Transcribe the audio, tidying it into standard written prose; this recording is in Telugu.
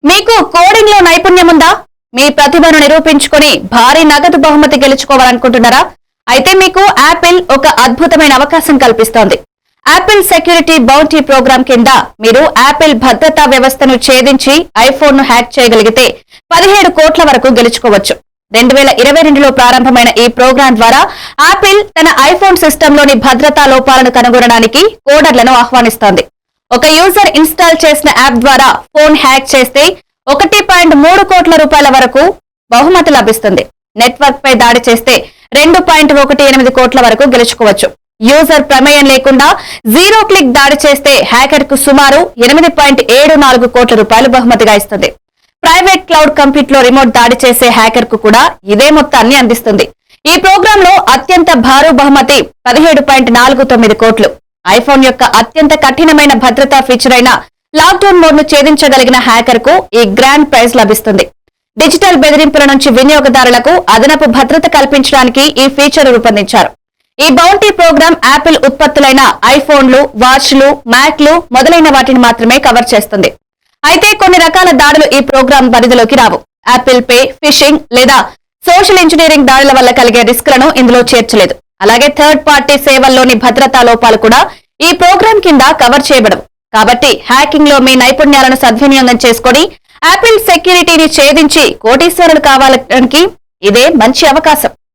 మీకు కోడింగ్ లో నైపుణ్యం ఉందా? మీ ప్రతిభను నిరూపించుకొని భారీ నగదు బహుమతి గెలుచుకోవాలనుకుంటున్నారా? అయితే మీకు యాపిల్ ఒక అద్భుతమైన అవకాశం కల్పిస్తోంది. యాపిల్ సెక్యూరిటీ బౌంటీ ప్రోగ్రామ్ కింద మీరు యాపిల్ భద్రతా వ్యవస్థను ఛేదించి ఐఫోన్ ను హ్యాక్ చేయగలిగితే 17 కోట్ల వరకు గెలుచుకోవచ్చు. 2022లో ప్రారంభమైన ఈ ప్రోగ్రాం ద్వారా యాపిల్ తన ఐఫోన్ సిస్టంలోని భద్రతా లోపాలను కనుగొనడానికి కోడర్లను ఆహ్వానిస్తోంది. ఒక యూజర్ ఇన్స్టాల్ చేసిన యాప్ ద్వారా ఫోన్ హ్యాక్ చేస్తే 1.3 కోట్ల రూపాయల వరకు బహుమతి లభిస్తుంది. నెట్వర్క్ పై దాడి చేస్తే 2.18 కోట్ల వరకు గెలుచుకోవచ్చు. యూజర్ ప్రమేయం లేకుండా జీరో క్లిక్ దాడి చేస్తే హ్యాకర్ కు సుమారు 8.74 కోట్ల రూపాయలు బహుమతిగా ఇస్తుంది. ప్రైవేట్ క్లౌడ్ కంప్యూట్ లో రిమోట్ దాడి చేసే హ్యాకర్ కు కూడా ఇదే మొత్తాన్ని అందిస్తుంది. ఈ ప్రోగ్రామ్ లో అత్యంత భారీ బహుమతి 17.49 కోట్లు. ఐఫోన్ యొక్క అత్యంత కఠినమైన భద్రతా ఫీచర్ అయిన లాక్డౌన్ మోడ్ ను ఛేదించగలిగిన హ్యాకర్ కు ఈ గ్రాండ్ ప్రైజ్ లభిస్తుంది. డిజిటల్ బెదిరింపుల నుంచి వినియోగదారులకు అదనపు భద్రత కల్పించడానికి ఈ ఫీచర్ రూపొందించారు. ఈ బౌంటీ ప్రోగ్రాం యాపిల్ ఉత్పత్తులైన ఐఫోన్లు, వాచ్లు, మ్యాక్లు మొదలైన వాటిని మాత్రమే కవర్ చేస్తుంది. అయితే కొన్ని రకాల దాడులు ఈ ప్రోగ్రాం పరిధిలోకి రావు. యాపిల్ పే, ఫిషింగ్ లేదా సోషల్ ఇంజనీరింగ్ దాడుల వల్ల కలిగే రిస్క్లను ఇందులో చేర్చలేదు. అలాగే థర్డ్ పార్టీ సేవల్లోని భద్రతా లోపాలు కూడా ఈ ప్రోగ్రాం కింద కవర్ చేయబడవు. కాబట్టి హ్యాకింగ్ లో మీ నైపుణ్యాలను సద్వినియోగం చేసుకుని యాపిల్ సెక్యూరిటీని ఛేదించి కోటీశ్వరులు కావాలడానికి ఇదే మంచి అవకాశం.